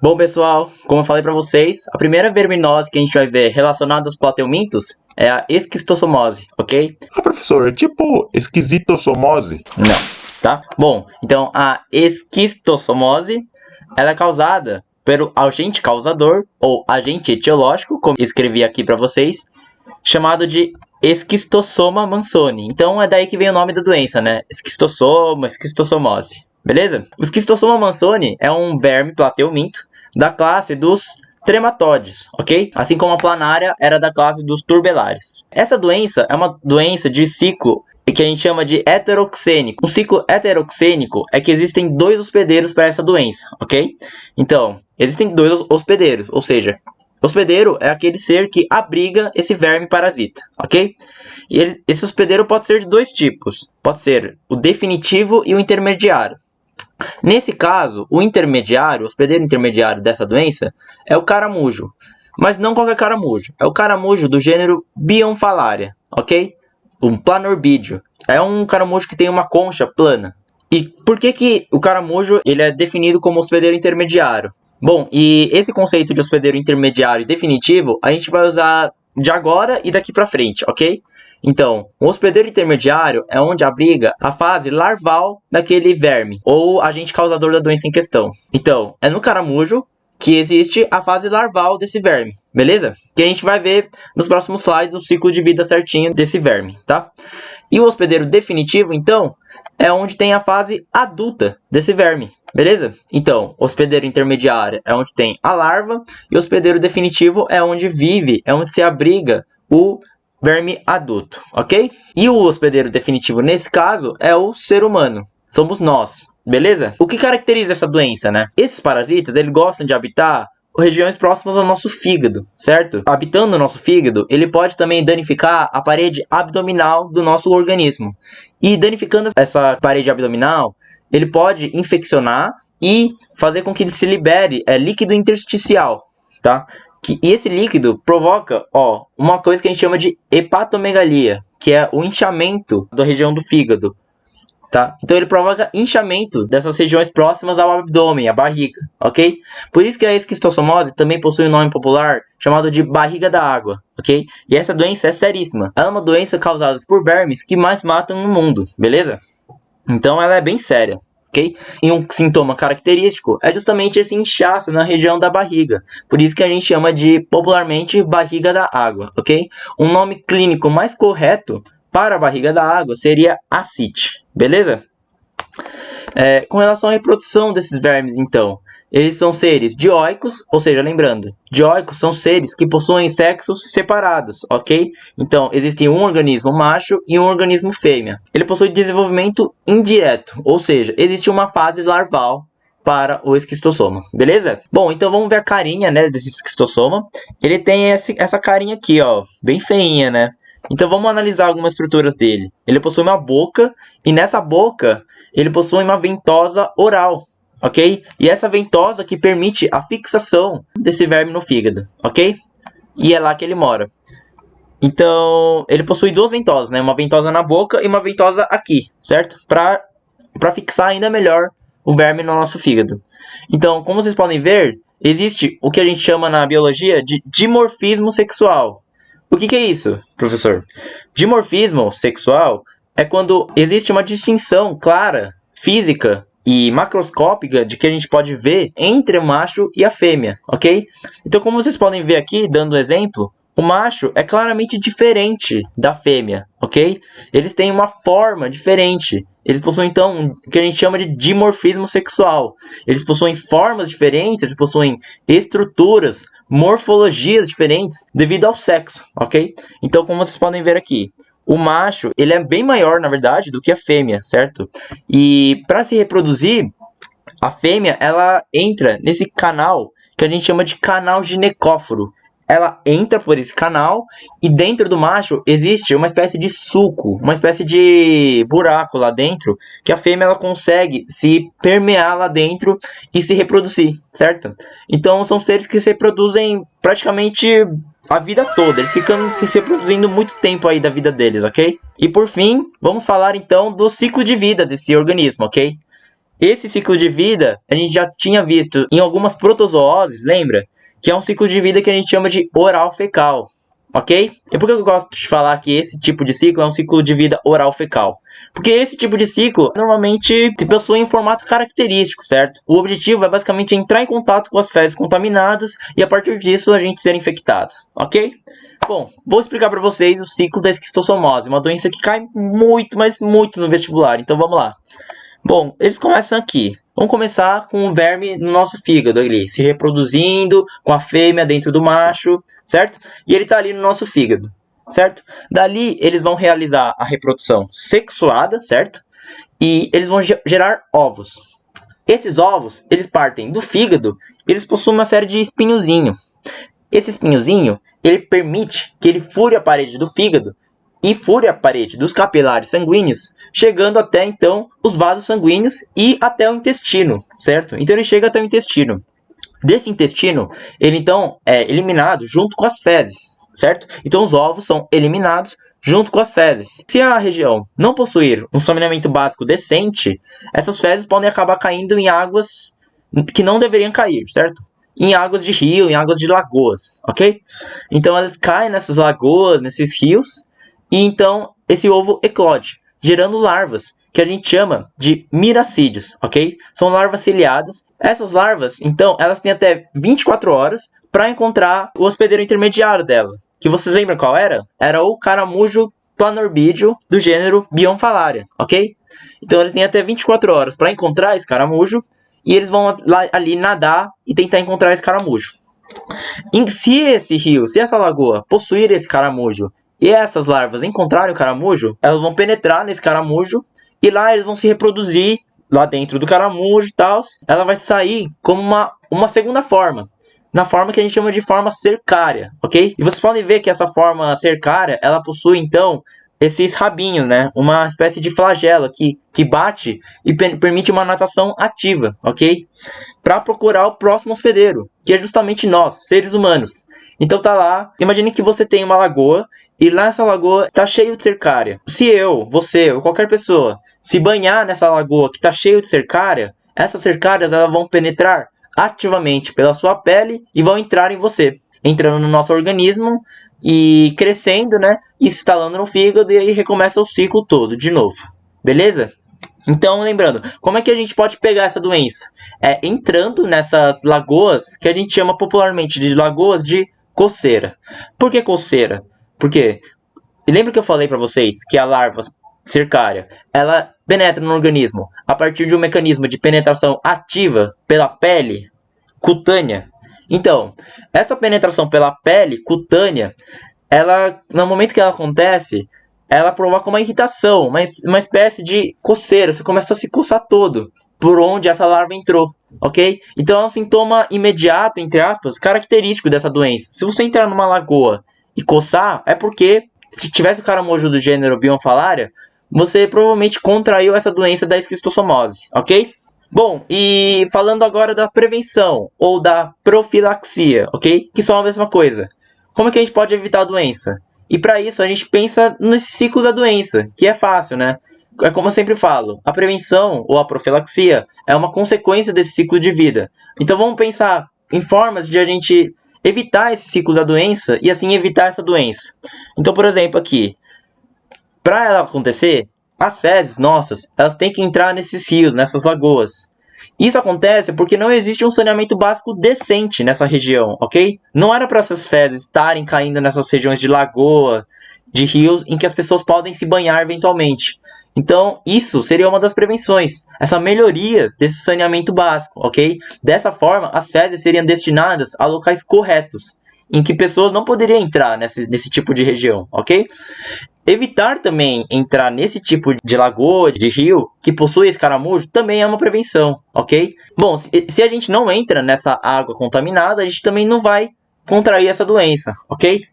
Bom, pessoal, como eu falei para vocês, a primeira verminose que a gente vai ver relacionada aos plateumintos é a esquistossomose, ok? Professor, é tipo esquisitossomose? Não, tá? Bom, então a esquistossomose, ela é causada pelo agente causador ou agente etiológico, como escrevi aqui para vocês, chamado de Esquistossoma mansoni. Então é daí que vem o nome da doença, né? Esquistossoma, esquistossomose. Beleza? O Esquistossoma mansoni é um verme plateuminto da classe dos trematóides, ok? Assim como a planária era da classe dos turbelários. Essa doença é uma doença de ciclo que a gente chama de heteroxênico. Um ciclo heteroxênico é que existem dois hospedeiros para essa doença, ok? Então, existem dois hospedeiros, ou seja, hospedeiro é aquele ser que abriga esse verme parasita, ok? E esse hospedeiro pode ser de dois tipos. Pode ser o definitivo e o intermediário. Nesse caso, o hospedeiro intermediário dessa doença é o caramujo. Mas não qualquer caramujo. É o caramujo do gênero Bionfalaria, ok? Um planorbídeo. É um caramujo que tem uma concha plana. E por que o caramujo ele é definido como hospedeiro intermediário? Bom, e esse conceito de hospedeiro intermediário e definitivo, a gente vai usar de agora e daqui para frente, ok? Então, o hospedeiro intermediário é onde abriga a fase larval daquele verme, ou agente causador da doença em questão. Então, é no caramujo que existe a fase larval desse verme, beleza? Que a gente vai ver nos próximos slides o ciclo de vida certinho desse verme, tá? E o hospedeiro definitivo, então, é onde tem a fase adulta desse verme, beleza? Então, hospedeiro intermediário é onde tem a larva, e hospedeiro definitivo é onde vive, é onde se abriga o verme adulto, ok? E o hospedeiro definitivo, nesse caso, é o ser humano. Somos nós, beleza? O que caracteriza essa doença, né? Esses parasitas, eles gostam de habitar regiões próximas ao nosso fígado, certo? Habitando o nosso fígado, ele pode também danificar a parede abdominal do nosso organismo. E danificando essa parede abdominal, ele pode infeccionar e fazer com que ele se libere líquido intersticial, tá? E esse líquido provoca, uma coisa que a gente chama de hepatomegalia, que é o inchamento da região do fígado, tá? Então ele provoca inchamento dessas regiões próximas ao abdômen, à barriga, ok? Por isso que a esquistossomose também possui um nome popular chamado de barriga da água, ok? E essa doença é seríssima. Ela é uma doença causada por vermes que mais matam no mundo, beleza? Então ela é bem séria. Okay? E um sintoma característico é justamente esse inchaço na região da barriga. Por isso que a gente chama de, popularmente, barriga da água, ok? Um nome clínico mais correto para a barriga da água seria ascite, beleza? Com relação à reprodução desses vermes, então, eles são seres dioicos, ou seja, lembrando, dioicos são seres que possuem sexos separados, ok? Então, existe um organismo macho e um organismo fêmea. Ele possui desenvolvimento indireto, ou seja, existe uma fase larval para o esquistossoma, beleza? Bom, então vamos ver a carinha, né, desse esquistossoma. Ele tem essa carinha aqui, bem feinha, né? Então vamos analisar algumas estruturas dele. Ele possui uma boca, e nessa boca ele possui uma ventosa oral, ok? E essa ventosa que permite a fixação desse verme no fígado, ok? E é lá que ele mora. Então, ele possui duas ventosas, né? Uma ventosa na boca e uma ventosa aqui, certo? Para fixar ainda melhor o verme no nosso fígado. Então, como vocês podem ver, existe o que a gente chama na biologia de dimorfismo sexual. O que é isso, professor? Dimorfismo sexual é quando existe uma distinção clara, física e macroscópica de que a gente pode ver entre o macho e a fêmea, ok? Então, como vocês podem ver aqui, dando exemplo, o macho é claramente diferente da fêmea, ok? Eles têm uma forma diferente. Eles possuem, então, o que a gente chama de dimorfismo sexual. Eles possuem formas diferentes, eles possuem estruturas, morfologias diferentes devido ao sexo, ok? Então, como vocês podem ver aqui, o macho, ele é bem maior, na verdade, do que a fêmea, certo? E para se reproduzir, a fêmea, ela entra nesse canal que a gente chama de canal ginecóforo. Ela entra por esse canal e dentro do macho existe uma espécie de suco, uma espécie de buraco lá dentro, que a fêmea ela consegue se permear lá dentro e se reproduzir, certo? Então são seres que se reproduzem praticamente a vida toda, eles ficam se reproduzindo muito tempo aí da vida deles, ok? E por fim, vamos falar então do ciclo de vida desse organismo, ok? Esse ciclo de vida a gente já tinha visto em algumas protozooses, lembra? Que é um ciclo de vida que a gente chama de oral fecal, ok? E por que eu gosto de falar que esse tipo de ciclo é um ciclo de vida oral fecal? Porque esse tipo de ciclo normalmente possui um formato característico, certo? O objetivo é basicamente entrar em contato com as fezes contaminadas e a partir disso a gente ser infectado, ok? Bom, vou explicar para vocês o ciclo da esquistossomose, uma doença que cai muito, mas muito no vestibular, então vamos lá. Bom, eles começam aqui. Vamos começar com o verme no nosso fígado ali, se reproduzindo com a fêmea dentro do macho, certo? E ele está ali no nosso fígado, certo? Dali eles vão realizar a reprodução sexuada, certo? E eles vão gerar ovos. Esses ovos, eles partem do fígado, eles possuem uma série de espinhozinho. Esse espinhozinho, ele permite que ele fure a parede do fígado e fure a parede dos capilares sanguíneos, chegando até então os vasos sanguíneos e até o intestino, certo? Então ele chega até o intestino. Desse intestino, ele então é eliminado junto com as fezes, certo? Então os ovos são eliminados junto com as fezes. Se a região não possuir um saneamento básico decente, essas fezes podem acabar caindo em águas que não deveriam cair, certo? Em águas de rio, em águas de lagoas, ok? Então elas caem nessas lagoas, nesses rios, e então esse ovo eclode, gerando larvas, que a gente chama de miracídios, ok? São larvas ciliadas. Essas larvas, então, elas têm até 24 horas para encontrar o hospedeiro intermediário dela. Que vocês lembram qual era? Era o caramujo planorbídeo do gênero Bionfalaria, ok? Então eles têm até 24 horas para encontrar esse caramujo e eles vão lá, ali nadar e tentar encontrar esse caramujo. Se esse rio, se essa lagoa possuir esse caramujo e essas larvas encontrarem o caramujo, elas vão penetrar nesse caramujo e lá eles vão se reproduzir lá dentro do caramujo e tal. Ela vai sair como uma segunda forma, na forma que a gente chama de forma cercária, ok? E vocês podem ver que essa forma cercária, ela possui então esses rabinhos, né? Uma espécie de flagelo que bate e permite uma natação ativa, ok? Para procurar o próximo hospedeiro, que é justamente nós, seres humanos. Então tá lá, imagine que você tem uma lagoa e lá nessa lagoa tá cheio de cercária. Se eu, você ou qualquer pessoa se banhar nessa lagoa que tá cheio de cercária, essas cercárias elas vão penetrar ativamente pela sua pele e vão entrar em você, entrando no nosso organismo e crescendo, né? E se instalando no fígado e aí recomeça o ciclo todo de novo. Beleza? Então, lembrando, como é que a gente pode pegar essa doença? É entrando nessas lagoas que a gente chama popularmente de lagoas de coceira. Por que coceira? Porque lembra que eu falei para vocês que a larva cercária, ela penetra no organismo a partir de um mecanismo de penetração ativa pela pele cutânea. Então, essa penetração pela pele cutânea, ela, no momento que ela acontece, ela provoca uma irritação, uma espécie de coceira. Você começa a se coçar todo por onde essa larva entrou, ok? Então é um sintoma imediato, entre aspas, característico dessa doença. Se você entrar numa lagoa e coçar, é porque, se tivesse o caramujo do gênero Bionfalaria, você provavelmente contraiu essa doença da esquistossomose, ok? Bom, e falando agora da prevenção ou da profilaxia, ok? Que são a mesma coisa. Como é que a gente pode evitar a doença? E para isso a gente pensa nesse ciclo da doença, que é fácil, né? É como eu sempre falo, a prevenção ou a profilaxia é uma consequência desse ciclo de vida. Então vamos pensar em formas de a gente evitar esse ciclo da doença e assim evitar essa doença. Então, por exemplo, aqui, para ela acontecer, as fezes nossas, elas têm que entrar nesses rios, nessas lagoas. Isso acontece porque não existe um saneamento básico decente nessa região, ok? Não era para essas fezes estarem caindo nessas regiões de lagoa, de rios, em que as pessoas podem se banhar eventualmente. Então, isso seria uma das prevenções, essa melhoria desse saneamento básico, ok? Dessa forma, as fezes seriam destinadas a locais corretos, em que pessoas não poderiam entrar nesse tipo de região, ok? Evitar também entrar nesse tipo de lagoa, de rio, que possui esse caramujo, também é uma prevenção, ok? Bom, se a gente não entra nessa água contaminada, a gente também não vai contrair essa doença, ok?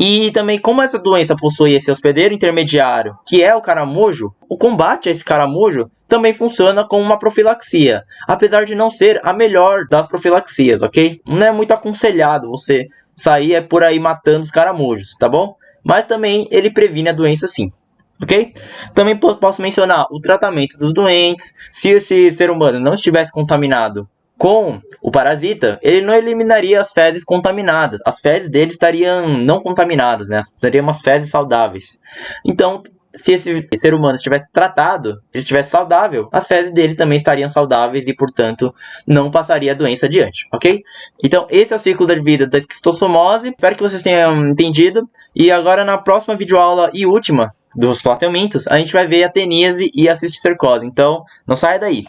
E também, como essa doença possui esse hospedeiro intermediário, que é o caramujo, o combate a esse caramujo também funciona como uma profilaxia, apesar de não ser a melhor das profilaxias, ok? Não é muito aconselhado você sair por aí matando os caramujos, tá bom? Mas também ele previne a doença sim, ok? Também posso mencionar o tratamento dos doentes. Se esse ser humano não estivesse contaminado com o parasita, ele não eliminaria as fezes contaminadas. As fezes dele estariam não contaminadas, né? Seriam umas fezes saudáveis. Então, se esse ser humano estivesse tratado, ele estivesse saudável, as fezes dele também estariam saudáveis e, portanto, não passaria a doença adiante, ok? Então, esse é o ciclo da vida da esquistossomose. Espero que vocês tenham entendido. E agora, na próxima videoaula e última dos plateumintos, a gente vai ver a teníase e a cisticercose. Então, não saia daí!